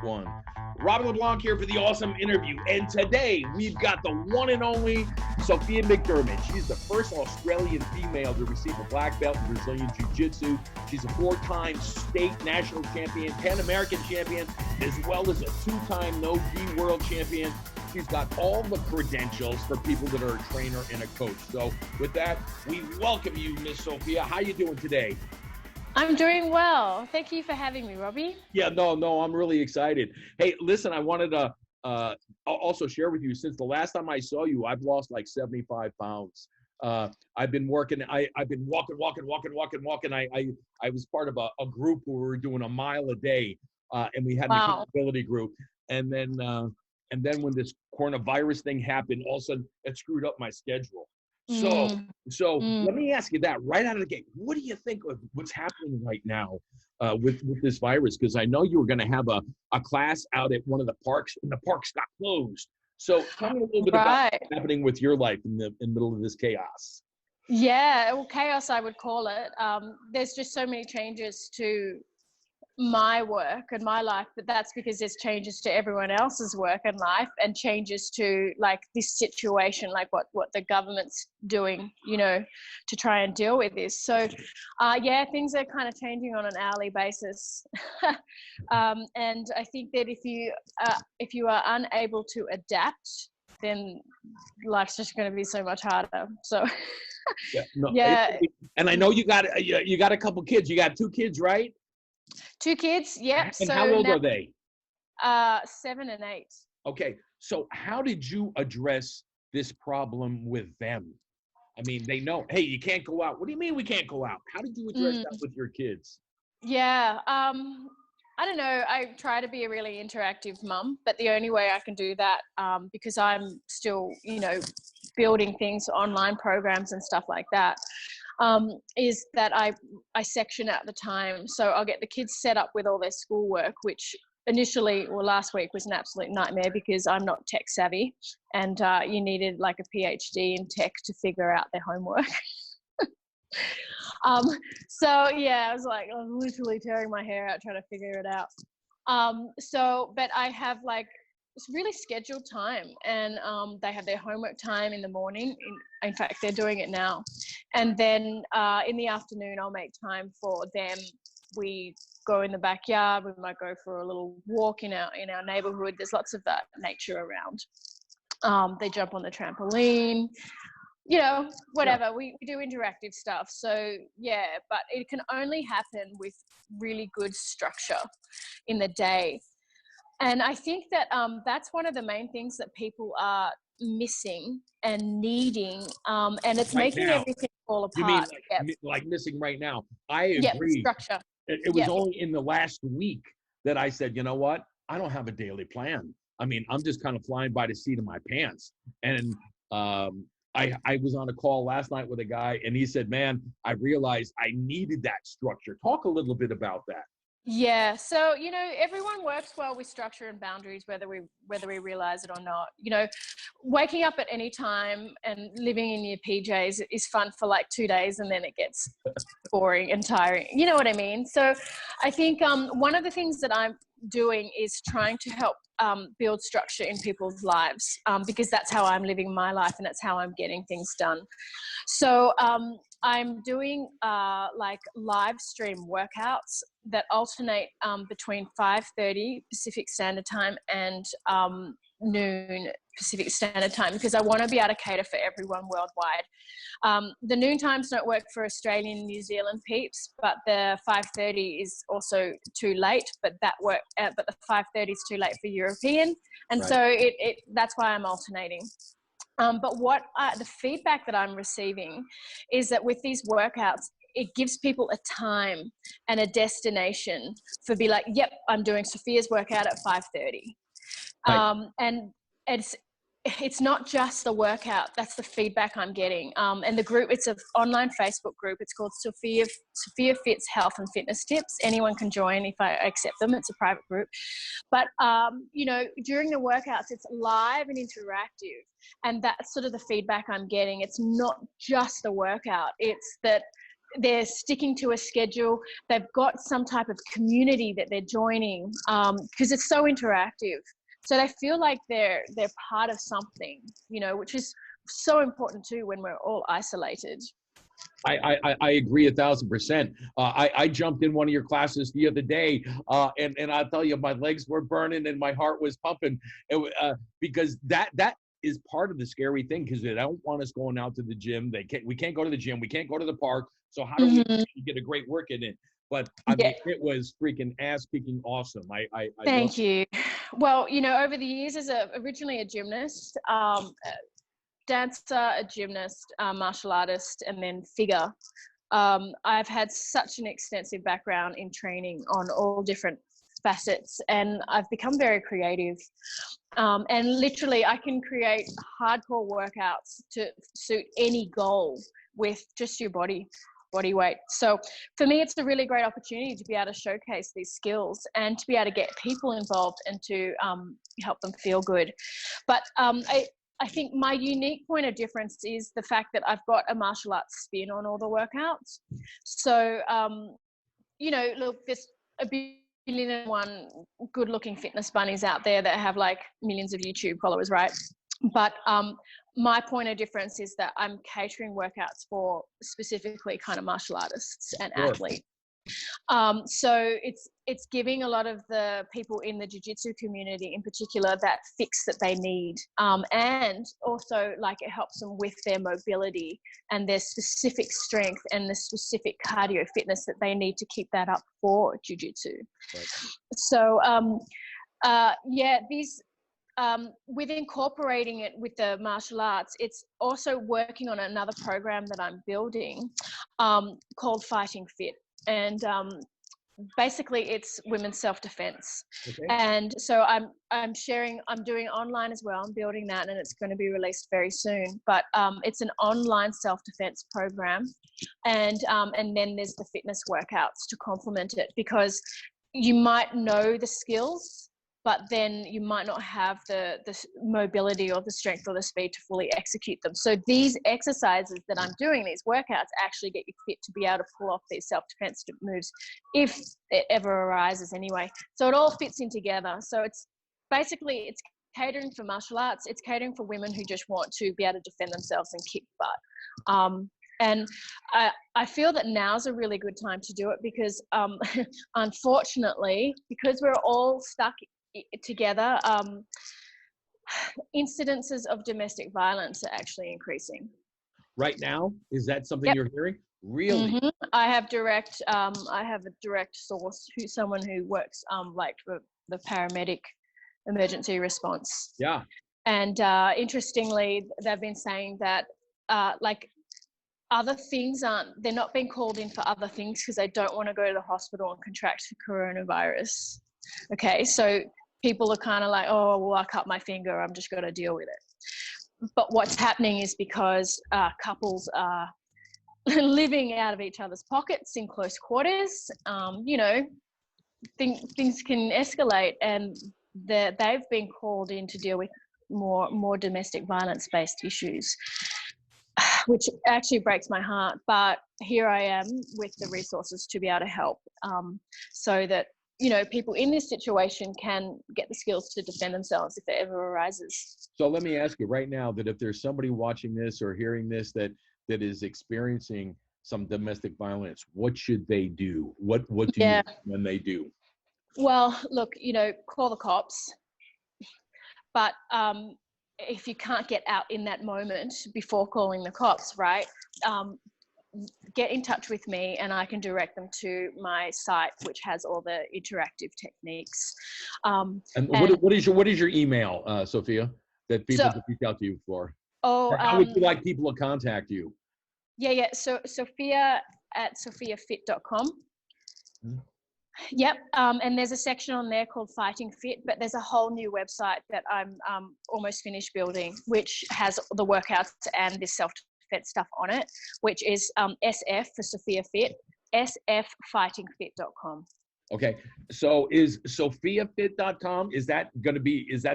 One. Robin LeBlanc here for the awesome interview. And today we've got the one and only Sophia McDermott. She's the first Australian female to receive a black belt in Brazilian Jiu-Jitsu. She's a 4-time state national champion, Pan American champion, as well as a 2-time no-gi world champion. She's got all the credentials for people that are a trainer and a coach. So with that, we welcome you, Miss Sophia. How you doing today? I'm doing well. Thank you for having me, Robbie. Yeah, no, I'm really excited. Hey, listen, I wanted to also share with you, since the last time I saw you, I've lost like 75 pounds. I've been working, I've been walking. I was part of a group where we were doing a mile a day, and we had an accountability group. And then when this coronavirus thing happened, all of a sudden it screwed up my schedule. So let me ask you that right out of the gate. What do you think of what's happening right now with this virus? Because I know you were going to have a class out at one of the parks, and the parks got closed. So tell me a little bit about what's happening with your life in the middle of this chaos. Yeah, well, chaos, I would call it. There's just so many changes to my work and my life, but that's because there's changes to everyone else's work and life, and changes to like this situation, like what the government's doing, to try and deal with this. So yeah, things are kind of changing on an hourly basis. And I think that if you are unable to adapt, then life's just going to be so much harder. So yeah. And I know you got a couple kids. You got 2 kids, right? 2 kids, yeah. And how old are they? 7 and 8. Okay, so how did you address this problem with them? I mean, they know, hey, you can't go out. What do you mean we can't go out? How did you address that with your kids? Yeah, I don't know. I try to be a really interactive mum, but the only way I can do that, because I'm still, building things, online programs and stuff like that, is that I section out the time. So I'll get the kids set up with all their schoolwork, which last week was an absolute nightmare because I'm not tech savvy, and you needed like a PhD in tech to figure out their homework. So yeah, I was like, I'm literally tearing my hair out trying to figure it out. But I have like it's really scheduled time, and they have their homework time in the morning. In fact, they're doing it now. And then in the afternoon, I'll make time for them. We go in the backyard. We might go for a little walk in our neighborhood. There's lots of that nature around. They jump on the trampoline, whatever. Yeah. We do interactive stuff. So yeah, but it can only happen with really good structure in the day. And I think that that's one of the main things that people are missing and needing, and it's making everything fall apart. You mean like missing right now? I agree. Structure. It was only in the last week that I said, you know what? I don't have a daily plan. I mean, I'm just kind of flying by the seat of my pants. And I was on a call last night with a guy, and he said, man, I realized I needed that structure. Talk a little bit about that. Yeah. So, everyone works well with structure and boundaries, whether we realize it or not. Waking up at any time and living in your PJs is fun for like 2 days, and then it gets boring and tiring. You know what I mean? So I think one of the things that I'm doing is trying to help build structure in people's lives, because that's how I'm living my life, and that's how I'm getting things done. So I'm doing like live stream workouts that alternate between 5:30 Pacific Standard Time and noon Pacific Standard Time, because I want to be able to cater for everyone worldwide. The noon times don't work for Australian and New Zealand peeps, but the 5:30 is also too late, but the 5:30 is too late for European. And right. So that's why I'm alternating. But the feedback that I'm receiving is that with these workouts, it gives people a time and a destination for be like, yep, I'm doing Sophia's workout at 5:30. Right. And it's not just the workout. That's the feedback I'm getting. And the group, it's an online Facebook group. It's called Sophia Fits Health and Fitness Tips. Anyone can join if I accept them. It's a private group. But, during the workouts, it's live and interactive. And that's sort of the feedback I'm getting. It's not just the workout. It's that they're sticking to a schedule. They've got some type of community that they're joining, because it's so interactive. So they feel like they're part of something, you know, which is so important too when we're all isolated. I agree 1,000%. I jumped in one of your classes the other day, and I'll tell you, my legs were burning and my heart was pumping, because that is part of the scary thing, because they don't want us going out to the gym. We can't go to the gym. We can't go to the park. So how do we get a great work in it? But I mean, it was freaking ass-kicking awesome. I Thank you. Well, you know, over the years, as originally a gymnast, dancer, a gymnast, martial artist, and then figure. I've had such an extensive background in training on all different facets, and I've become very creative. And literally, I can create hardcore workouts to suit any goal with just your body weight. So for me, it's a really great opportunity to be able to showcase these skills and to be able to get people involved and to help them feel good. But I think my unique point of difference is the fact that I've got a martial arts spin on all the workouts. So, you know, look, there's a billion and one good looking fitness bunnies out there that have like millions of YouTube followers, right? But my point of difference is that I'm catering workouts for specifically kind of martial artists and athletes. So it's giving a lot of the people in the jiu-jitsu community in particular that fix that they need, and also like it helps them with their mobility and their specific strength and the specific cardio fitness that they need to keep that up for jiu-jitsu. Right. So these with incorporating it with the martial arts, it's also working on another program that I'm building called Fighting Fit. And basically it's women's self-defense. Okay. And so I'm doing online as well. I'm building that, and it's going to be released very soon. But it's an online self-defense program, and then there's the fitness workouts to complement it, because you might know the skills, but then you might not have the mobility or the strength or the speed to fully execute them. So these exercises that I'm doing, these workouts, actually get you fit to be able to pull off these self-defense moves if it ever arises anyway. So it all fits in together. So it's catering for martial arts. It's catering for women who just want to be able to defend themselves and kick butt. And I feel that now's a really good time to do it, because unfortunately, because we're all stuck together, incidences of domestic violence are actually increasing. Right now? Is that something you're hearing? Really? Mm-hmm. I have a direct source, someone who works like the paramedic emergency response. Yeah. And interestingly, they've been saying that like other things they're not being called in for other things because they don't want to go to the hospital and contract the coronavirus. Okay, so people are kind of like, oh, well, I cut my finger, I'm just going to deal with it. But what's happening is because couples are living out of each other's pockets in close quarters, you know, things can escalate, and they've been called in to deal with more domestic violence-based issues, which actually breaks my heart. But here I am with the resources to be able to help, so that, you know, people in this situation can get the skills to defend themselves if it ever arises. So let me ask you right now, that if there's somebody watching this or hearing this that is experiencing some domestic violence, what should they do? What do you when they do? Well, look, you know, call the cops. But if you can't get out in that moment before calling the cops, right, get in touch with me and I can direct them to my site, which has all the interactive techniques. And what is your email, Sophia, that people can reach out to you for? Or how would you like people to contact you? Yeah. So Sophia at sophiafit.com. Mm-hmm. Yep. And there's a section on there called Fighting Fit, but there's a whole new website that I'm almost finished building, which has the workouts and this self-defense stuff on it, which is SF for Sophia Fit, sffightingfit.com. Okay. So is sophiafit.com, is that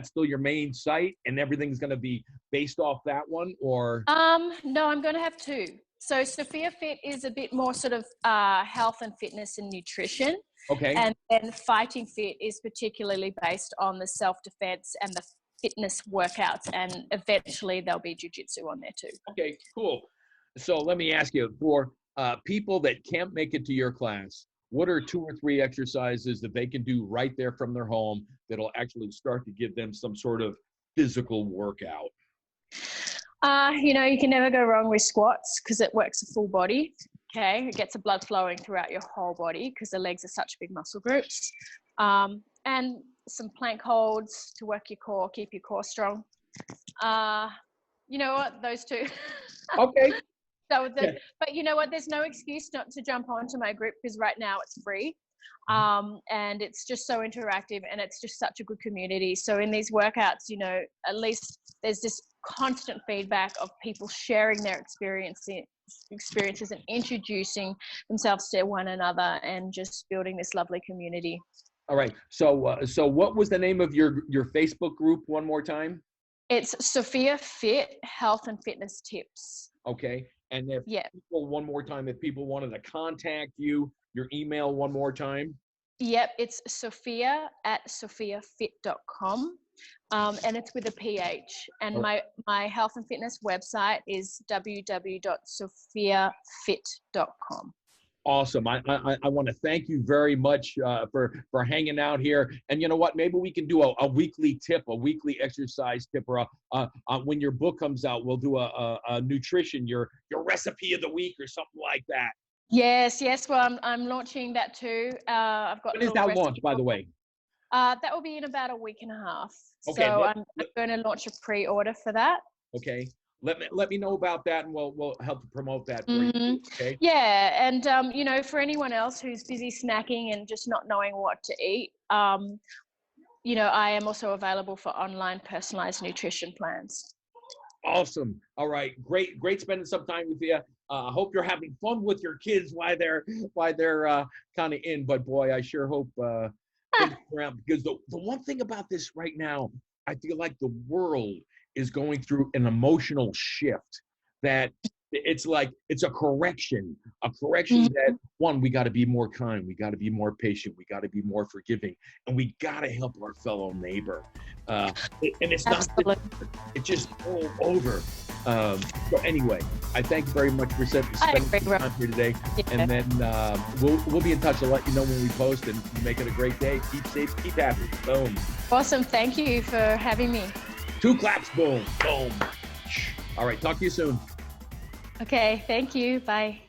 still your main site and everything's going to be based off that one, or? No, I'm going to have two. So Sophia Fit is a bit more sort of health and fitness and nutrition. Okay. And then Fighting Fit is particularly based on the self-defense and the fitness workouts. And eventually there'll be jiu-jitsu on there too. Okay, cool. So let me ask you, for people that can't make it to your class, what are 2 or 3 exercises that they can do right there from their home that'll actually start to give them some sort of physical workout? You know, you can never go wrong with squats because it works the full body. Okay, it gets the blood flowing throughout your whole body because the legs are such big muscle groups. And some plank holds to work your core, keep your core strong. You know what? Those 2. Okay. But you know what? There's no excuse not to jump onto my group because right now it's free. And it's just so interactive and it's just such a good community. So in these workouts, you know, at least there's this constant feedback of people sharing their experiences and introducing themselves to one another and just building this lovely community. All right. So so what was the name of your Facebook group one more time? It's Sophia Fit Health and Fitness Tips. Okay. And if people, one more time, if people wanted to contact you, your email one more time. Yep, it's sophia@sophiafit.com. And it's with a PH. And my health and fitness website is www.sophiafit.com. Awesome. I want to thank you very much for hanging out here. And you know what? Maybe we can do a weekly tip, a weekly exercise tip, or when your book comes out, we'll do a nutrition, your recipe of the week or something like that. Yes. Well, I'm launching that too. I've got. When is that launch, by the way? That will be in about a week and a half. Okay. So I'm going to launch a pre-order for that. Okay. Let me know about that, and we'll help to promote that for you. Okay. Yeah, and you know, for anyone else who's busy snacking and just not knowing what to eat, you know, I am also available for online personalized nutrition plans. Awesome. All right. Great spending some time with you. I hope you're having fun with your kids while they're kind of in. But boy, I sure hope things around, because the one thing about this right now, I feel like the world is going through an emotional shift that it's like it's a correction that, one, we got to be more kind, we got to be more patient, we got to be more forgiving, and we got to help our fellow neighbor. And it's not, it's just all over. So anyway, I thank you very much for spending some time here today. And then we'll be in touch. I'll let you know when we post, and make it a great day. Keep safe, keep happy. Boom. Awesome. Thank you for having me. 2 claps. Boom. Boom. All right. Talk to you soon. Okay. Thank you. Bye.